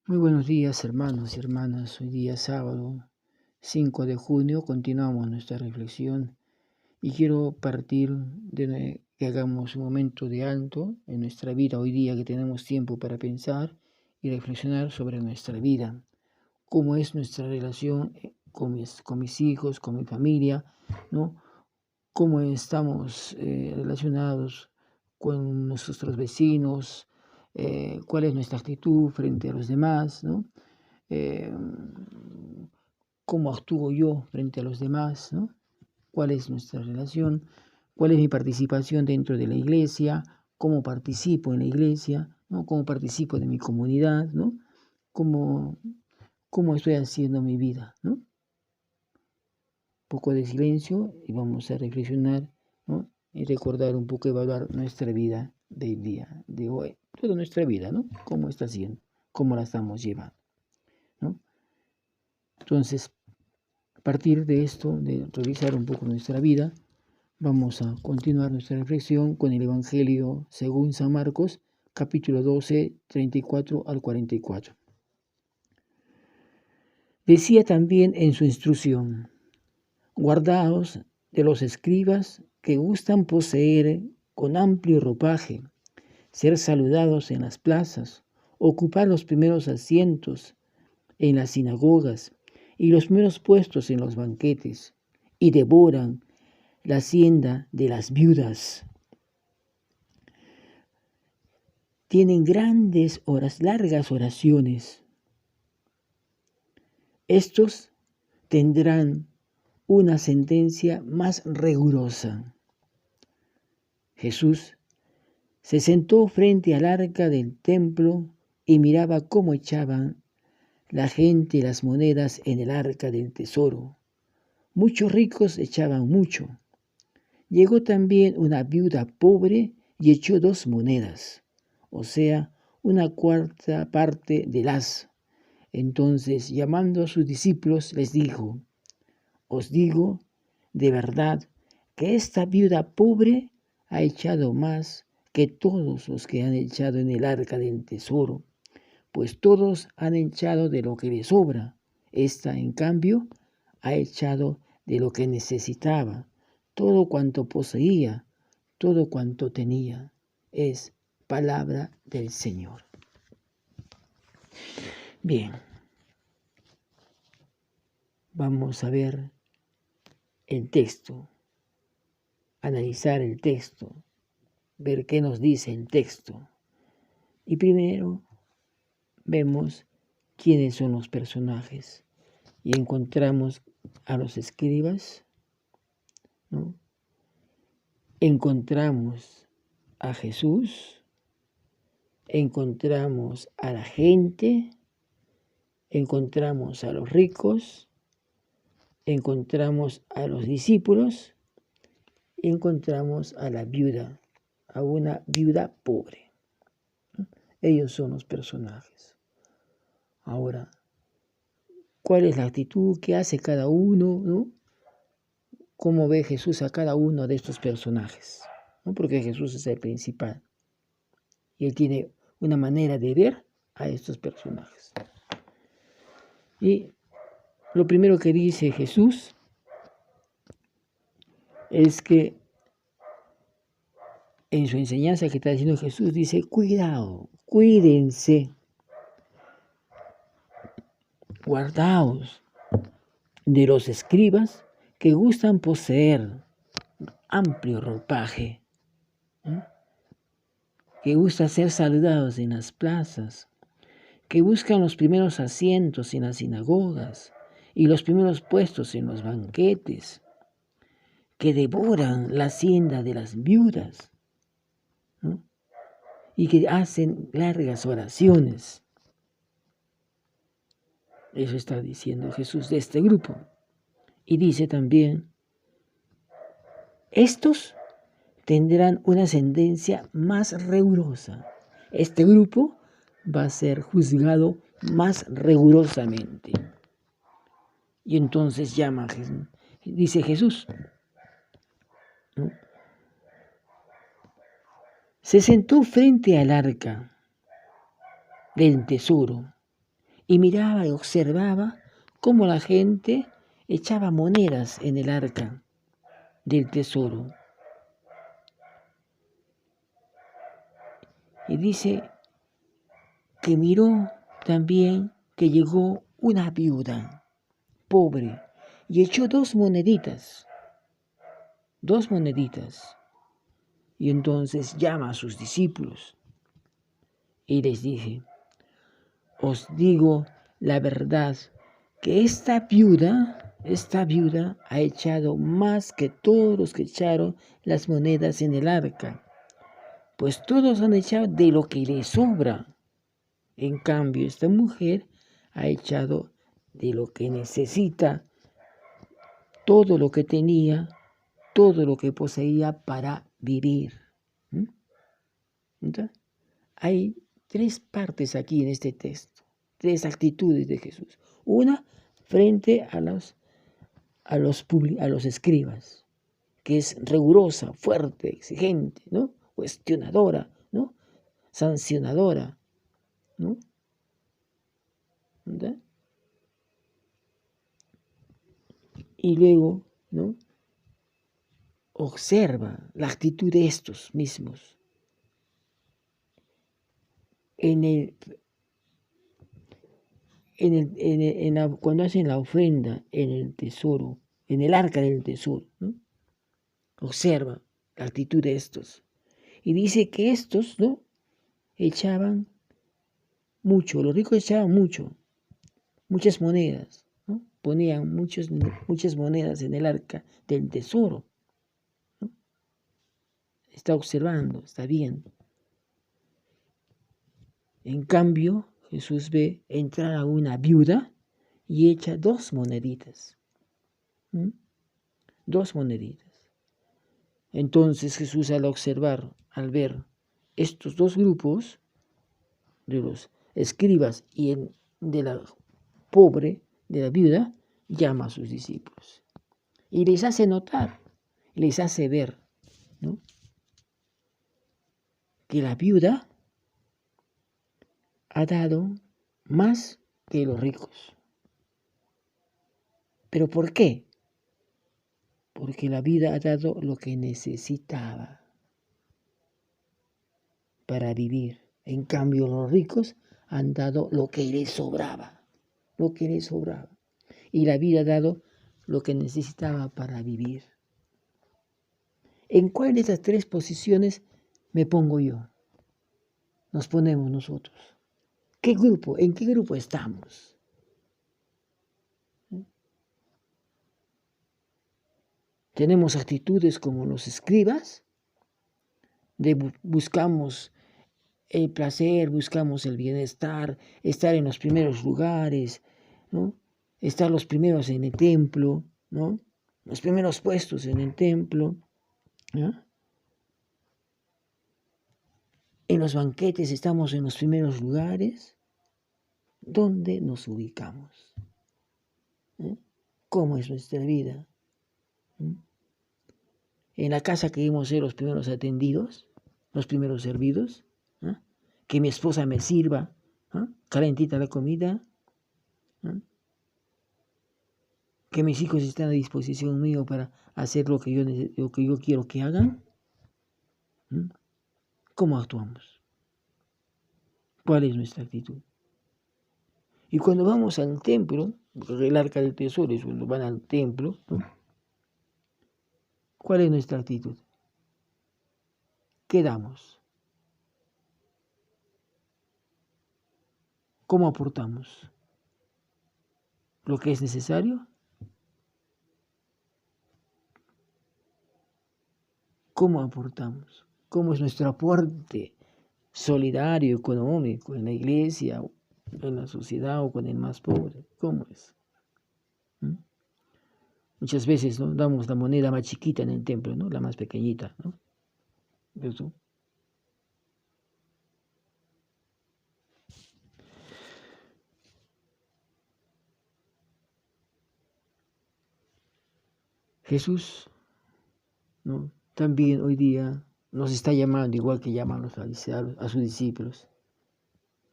Muy buenos días, hermanos y hermanas. Hoy día sábado 5 de junio continuamos nuestra reflexión y quiero partir de que hagamos un momento de alto en nuestra vida hoy día, que tenemos tiempo para pensar y reflexionar sobre nuestra vida, cómo es nuestra relación con mis hijos, con mi familia, ¿no? Cómo estamos relacionados con nuestros vecinos, cuál es nuestra actitud frente a los demás, ¿no? Eh, cómo actúo yo frente a los demás, ¿no? Cuál es nuestra relación, cuál es mi participación dentro de la iglesia, cómo participo en la iglesia, ¿no? Cómo participo de mi comunidad, ¿no? Cómo, cómo estoy haciendo mi vida, ¿no? Poco de silencio y vamos a reflexionar, ¿no? Y recordar un poco, evaluar nuestra vida del día de hoy, toda nuestra vida, ¿no? Cómo está siendo, cómo la estamos llevando, ¿no? Entonces, a partir de esto, de revisar un poco nuestra vida, vamos a continuar nuestra reflexión con el Evangelio según San Marcos, capítulo 12, 34 al 44. Decía también en su instrucción: guardaos de los escribas que gustan poseer con amplio ropaje, ser saludados en las plazas, ocupar los primeros asientos en las sinagogas y los primeros puestos en los banquetes, y devoran la hacienda de las viudas. Tienen largas oraciones. Estos tendrán una sentencia más rigurosa. Jesús se sentó frente al arca del templo y miraba cómo echaban la gente las monedas en el arca del tesoro. Muchos ricos echaban mucho. Llegó también una viuda pobre y echó 2 monedas, o sea, una cuarta parte de las. Entonces, llamando a sus discípulos, les dijo: os digo de verdad que esta viuda pobre ha echado más que todos los que han echado en el arca del tesoro, pues todos han echado de lo que les sobra. Esta, en cambio, ha echado de lo que necesitaba, todo cuanto poseía, todo cuanto tenía. Es palabra del Señor. Bien, vamos a ver el texto, analizar el texto, ver qué nos dice el texto. Y primero vemos quiénes son los personajes. Y encontramos a los escribas, ¿no? Encontramos a Jesús, encontramos a la gente, encontramos a los ricos, encontramos a los discípulos, encontramos a la viuda, a una viuda pobre. Ellos son los personajes. Ahora, ¿cuál es la actitud que hace cada uno, ¿no? ¿Cómo ve Jesús a cada uno de estos personajes? ¿No? Porque Jesús es el principal y Él tiene una manera de ver a estos personajes. Y lo primero que dice Jesús es que en su enseñanza que está diciendo Jesús, dice: cuidado, cuídense, guardaos de los escribas que gustan poseer amplio ropaje, ¿eh? Que gustan ser saludados en las plazas, que buscan los primeros asientos en las sinagogas y los primeros puestos en los banquetes, que devoran la hacienda de las viudas, ¿no? Y que hacen largas oraciones. Eso está diciendo Jesús de este grupo. Y dice también: estos tendrán una sentencia más rigurosa. Este grupo va a ser juzgado más rigurosamente. Y entonces dice Jesús, ¿no? Se sentó frente al arca del tesoro y miraba y observaba cómo la gente echaba monedas en el arca del tesoro. Y dice que miró también que llegó una viuda pobre y echó dos moneditas. Y entonces llama a sus discípulos y les dice: os digo la verdad, que esta viuda ha echado más que todos los que echaron las monedas en el arca, pues todos han echado de lo que les sobra. En cambio, esta mujer ha echado de lo que necesita, todo lo que tenía, todo lo que poseía para vivir. Entonces, hay tres partes aquí en este texto, tres actitudes de Jesús. Una, frente a los escribas, que es rigurosa, fuerte, exigente, ¿no? Cuestionadora, ¿no? Sancionadora, ¿no? ¿Verdad? Y luego, ¿no? Observa la actitud de estos mismos. Cuando hacen la ofrenda en el tesoro, en el arca del tesoro, ¿no? Observa la actitud de estos. Y dice que estos, ¿no? Echaban mucho, los ricos echaban muchas monedas, ¿no? Ponían muchas monedas en el arca del tesoro, ¿no? Está observando, está viendo. En cambio, Jesús ve entrar a una viuda y echa dos moneditas. Dos moneditas. Entonces Jesús, al ver estos dos grupos, de los escribas y de la pobre, de la viuda, llama a sus discípulos y les hace notar, les hace ver, ¿no? Que la viuda ha dado más que los ricos. ¿Pero por qué? Porque la vida ha dado lo que necesitaba para vivir. En cambio, los ricos han dado lo que les sobraba. Y la vida ha dado lo que necesitaba para vivir. ¿En cuál de esas tres posiciones me pongo yo? Nos ponemos nosotros. ¿En qué grupo estamos? Tenemos actitudes como los escribas, buscamos el placer, buscamos el bienestar, estar en los primeros lugares, ¿no? Estar los primeros en el templo, ¿no? Los primeros puestos en el templo, ¿no? En los banquetes estamos en los primeros lugares. ¿Dónde nos ubicamos? ¿Cómo es nuestra vida? En la casa queremos ser los primeros atendidos, los primeros servidos, ¿no? Que mi esposa me sirva, ¿no? Calentita la comida, ¿no? Que mis hijos estén a disposición mío para hacer lo que yo quiero que hagan. ¿Cómo actuamos? ¿Cuál es nuestra actitud? Y cuando vamos al templo, porque el arca del tesoro es cuando van al templo, ¿no? ¿Cuál es nuestra actitud? ¿Qué damos? ¿Cómo aportamos? ¿Lo que es necesario? ¿Cómo aportamos? ¿Cómo es nuestro aporte solidario, económico, en la iglesia, en la sociedad o con el más pobre? ¿Cómo es? Muchas veces, ¿no? Damos la moneda más chiquita en el templo, ¿no? La más pequeñita, ¿no? Eso. Jesús, ¿no? También hoy día nos está llamando, igual que llaman a sus discípulos.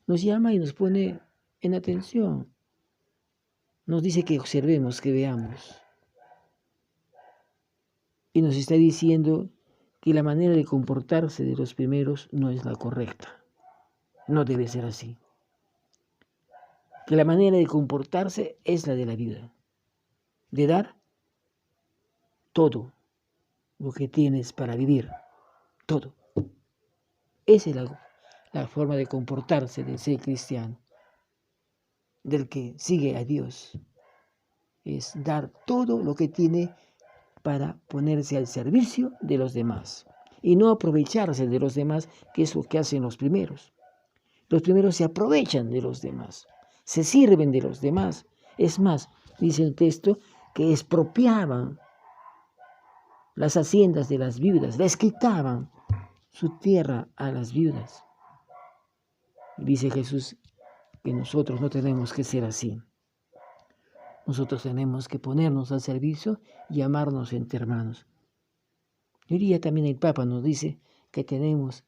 Nos llama y nos pone en atención. Nos dice que observemos, que veamos. Y nos está diciendo que la manera de comportarse de los primeros no es la correcta. No debe ser así. Que la manera de comportarse es la de la viuda. De dar todo lo que tienes para vivir. Todo. Esa es la forma de comportarse del ser cristiano, del que sigue a Dios. Es dar todo lo que tiene para ponerse al servicio de los demás y no aprovecharse de los demás, que es lo que hacen los primeros. Los primeros se aprovechan de los demás, se sirven de los demás. Es más, dice el texto, que expropiaban las haciendas de las viudas, les quitaban su tierra a las viudas. Dice Jesús que nosotros no tenemos que ser así. Nosotros tenemos que ponernos al servicio y amarnos entre hermanos. Hoy día también el Papa nos dice que tenemos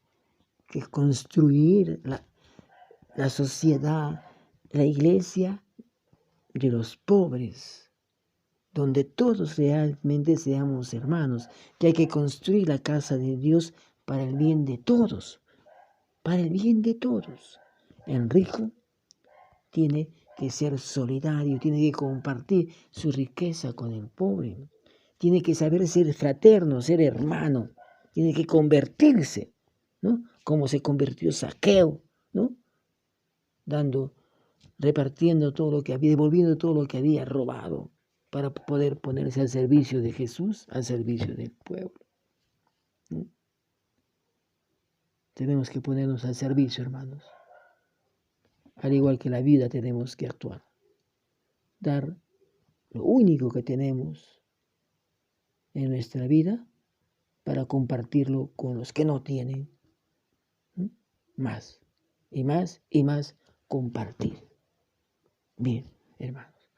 que construir la sociedad, la iglesia de los pobres, donde todos realmente seamos hermanos, que hay que construir la casa de Dios para el bien de todos, para el bien de todos. El rico tiene que ser solidario, tiene que compartir su riqueza con el pobre, tiene que saber ser fraterno, ser hermano, tiene que convertirse, ¿no? Como se convirtió Zaqueo, ¿no? Repartiendo todo lo que había, devolviendo todo lo que había robado para poder ponerse al servicio de Jesús, al servicio del pueblo, ¿no? Tenemos que ponernos al servicio, hermanos. Al igual que la vida tenemos que actuar. Dar lo único que tenemos en nuestra vida para compartirlo con los que no tienen. Más y más y más compartir. Bien, hermanos.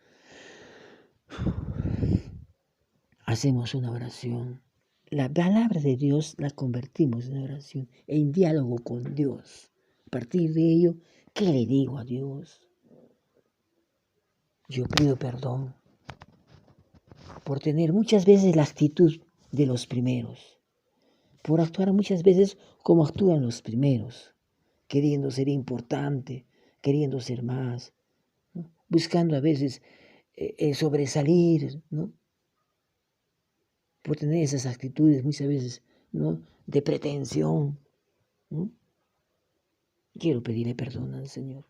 Hacemos una oración. La palabra de Dios la convertimos en oración, en diálogo con Dios. A partir de ello, ¿qué le digo a Dios? Yo pido perdón por tener muchas veces la actitud de los primeros, por actuar muchas veces como actúan los primeros, queriendo ser importante, queriendo ser más, ¿no? Buscando a veces sobresalir, ¿no? Por tener esas actitudes muchas veces, ¿no?, de pretensión, ¿no? Quiero pedirle perdón al Señor.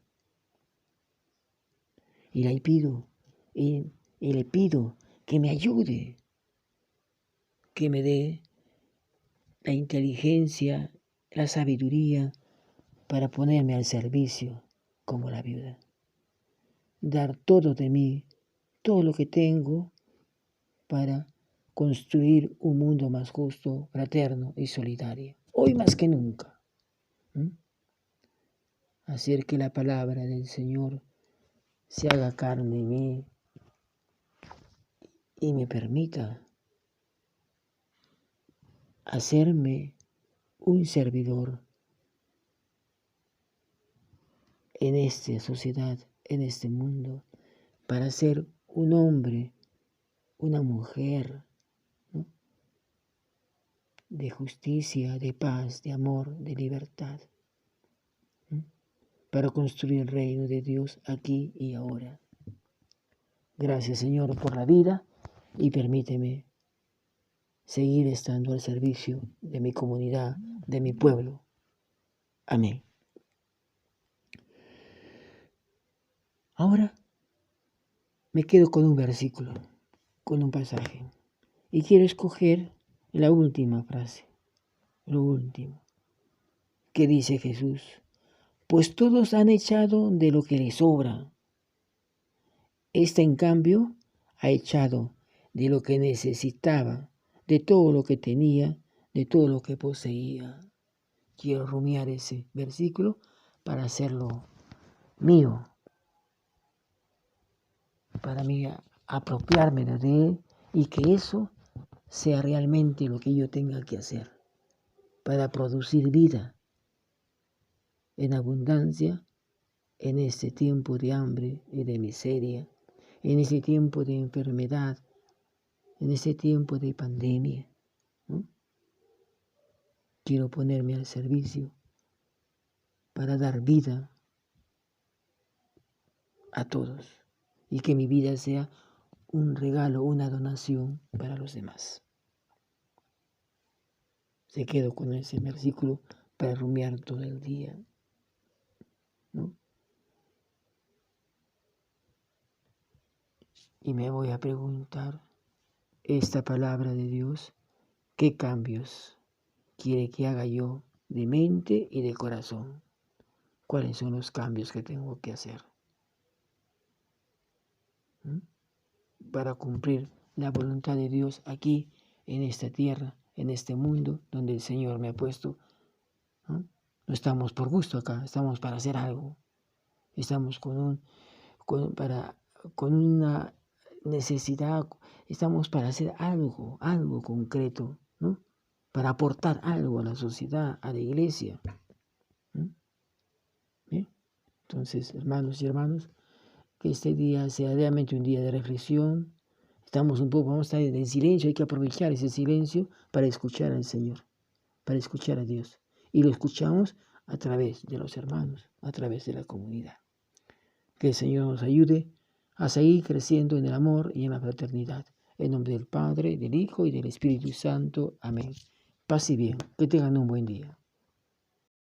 Y le pido que me ayude, que me dé la inteligencia, la sabiduría para ponerme al servicio como la viuda. Dar todo de mí, todo lo que tengo para construir un mundo más justo, fraterno y solidario. Hoy más que nunca. Hacer que la palabra del Señor se haga carne en mí y me permita hacerme un servidor en esta sociedad, en este mundo, para ser un hombre, una mujer, ¿no?, de justicia, de paz, de amor, de libertad, ¿no?, para construir el reino de Dios aquí y ahora. Gracias, Señor, por la vida y permíteme seguir estando al servicio de mi comunidad, de mi pueblo. Amén. Ahora me quedo con un versículo, con un pasaje, y quiero escoger la última frase, lo último, que dice Jesús: pues todos han echado de lo que les sobra. Esta, en cambio, ha echado de lo que necesitaba, de todo lo que tenía, de todo lo que poseía. Quiero rumiar ese versículo para hacerlo mío, para mí apropiarme de él y que eso sea realmente lo que yo tenga que hacer para producir vida en abundancia en este tiempo de hambre y de miseria, en este tiempo de enfermedad, en este tiempo de pandemia, ¿no? Quiero ponerme al servicio para dar vida a todos y que mi vida sea un regalo, una donación para los demás. Se quedo con ese versículo para rumiar todo el día, ¿no? Y me voy a preguntar, esta palabra de Dios, ¿qué cambios quiere que haga yo de mente y de corazón? ¿Cuáles son los cambios que tengo que hacer? ¿Mm? Para cumplir la voluntad de Dios aquí, en esta tierra, en este mundo donde el Señor me ha puesto. ¿No? No estamos por gusto acá, estamos para hacer algo. Estamos con una necesidad, estamos para hacer algo concreto, ¿no? Para aportar algo a la sociedad, a la iglesia. ¿Bien? Entonces, hermanos y hermanas, que este día sea realmente un día de reflexión. Vamos a estar en silencio, hay que aprovechar ese silencio para escuchar al Señor, para escuchar a Dios. Y lo escuchamos a través de los hermanos, a través de la comunidad. Que el Señor nos ayude a seguir creciendo en el amor y en la fraternidad. En nombre del Padre, del Hijo y del Espíritu Santo. Amén. Paz y bien. Que tengan un buen día.